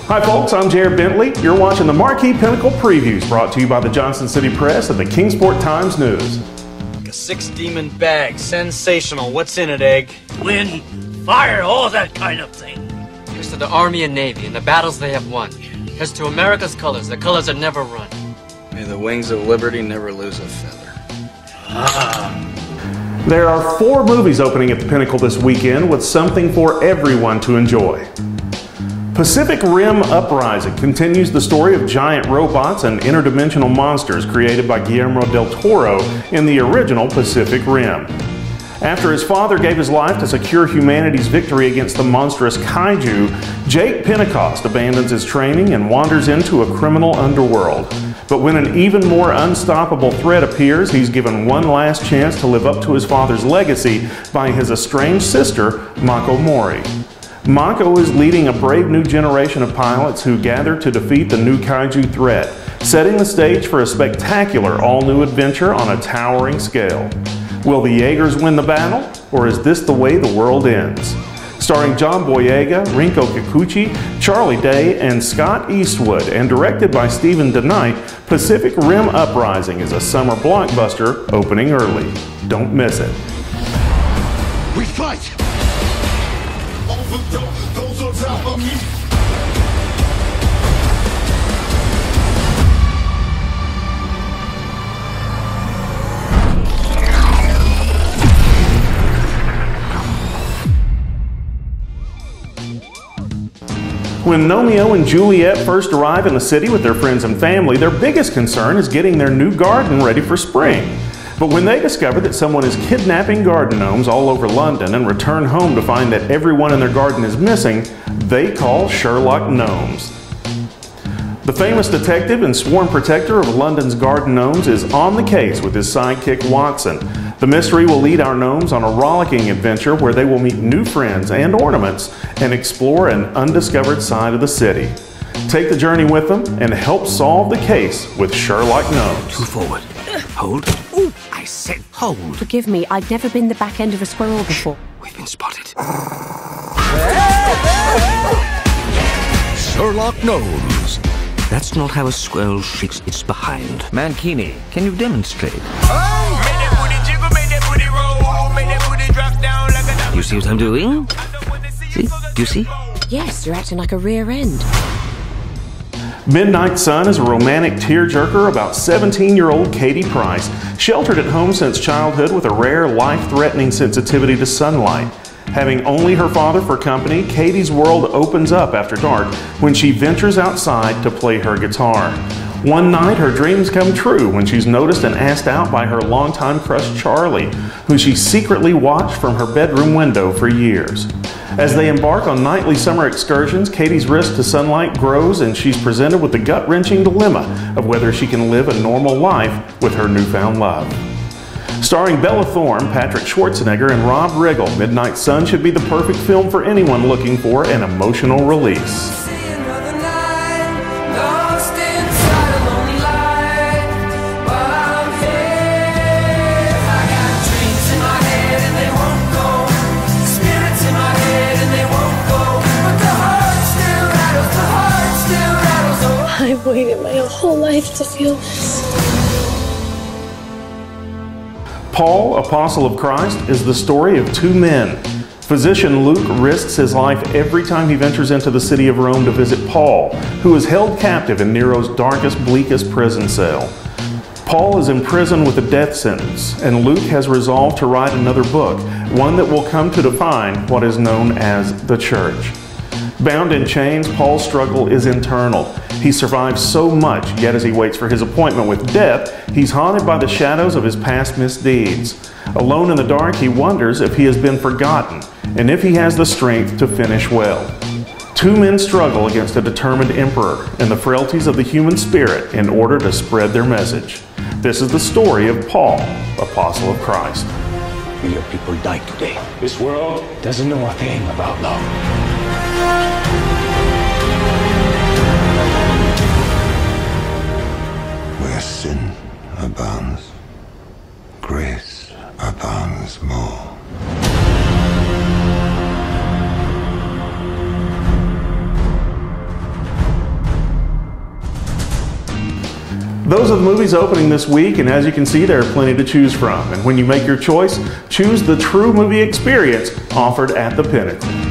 Hi folks, I'm Jared Bentley. You're watching the Marquee Pinnacle Previews brought to you by the Johnson City Press and the Kingsport Times-News. A 6-demon bag. Sensational. What's in it, Egg? Wind, fire, all that kind of thing. Here's to the Army and Navy and the battles they have won. Here's to America's colors, the colors that never run. May the wings of liberty never lose a feather. There are 4 movies opening at the Pinnacle this weekend with something for everyone to enjoy. Pacific Rim Uprising continues the story of giant robots and interdimensional monsters created by Guillermo del Toro in the original Pacific Rim. After his father gave his life to secure humanity's victory against the monstrous kaiju, Jake Pentecost abandons his training and wanders into a criminal underworld. But when an even more unstoppable threat appears, he's given one last chance to live up to his father's legacy by his estranged sister, Mako Mori. Mako is leading a brave new generation of pilots who gather to defeat the new kaiju threat, setting the stage for a spectacular all-new adventure on a towering scale. Will the Jaegers win the battle, or is this the way the world ends? Starring John Boyega, Rinko Kikuchi, Charlie Day, and Scott Eastwood, and directed by Stephen DeKnight, Pacific Rim Uprising is a summer blockbuster opening early. Don't miss it. We fight! Those on top of me. When Romeo and Juliet first arrive in the city with their friends and family, their biggest concern is getting their new garden ready for spring. But when they discover that someone is kidnapping garden gnomes all over London and return home to find that everyone in their garden is missing, they call Sherlock Gnomes. The famous detective and sworn protector of London's garden gnomes is on the case with his sidekick Watson. The mystery will lead our gnomes on a rollicking adventure where they will meet new friends and ornaments and explore an undiscovered side of the city. Take the journey with them and help solve the case with Sherlock Gnomes. Move forward. Hold. Ooh, I said hold. Forgive me, I've never been the back end of a squirrel before. We've been spotted. Sherlock Gnomes. That's not how a squirrel shakes its behind. Mankini, can you demonstrate? You see what I'm doing? See? Do you see? Yes, you're acting like a rear end. Midnight Sun is a romantic tearjerker about 17-year-old Katie Price, sheltered at home since childhood with a rare, life-threatening sensitivity to sunlight. Having only her father for company, Katie's world opens up after dark when she ventures outside to play her guitar. One night, her dreams come true when she's noticed and asked out by her longtime crush Charlie, who she secretly watched from her bedroom window for years. As they embark on nightly summer excursions, Katie's risk to sunlight grows and she's presented with the gut-wrenching dilemma of whether she can live a normal life with her newfound love. Starring Bella Thorne, Patrick Schwarzenegger, and Rob Riggle, Midnight Sun should be the perfect film for anyone looking for an emotional release. I've waited my whole life to feel this. Paul, Apostle of Christ, is the story of 2 men. Physician Luke risks his life every time he ventures into the city of Rome to visit Paul, who is held captive in Nero's darkest, bleakest prison cell. Paul is imprisoned with a death sentence, and Luke has resolved to write another book, one that will come to define what is known as the Church. Bound in chains, Paul's struggle is internal. He survives so much, yet as he waits for his appointment with death, he's haunted by the shadows of his past misdeeds. Alone in the dark, he wonders if he has been forgotten, and if he has the strength to finish well. 2 men struggle against a determined emperor and the frailties of the human spirit in order to spread their message. This is the story of Paul, Apostle of Christ. Will your people die today? This world doesn't know a thing about love. Where sin abounds, grace abounds more. Those are the movies opening this week, and as you can see, there are plenty to choose from. And when you make your choice, choose the true movie experience offered at the Pinnacle.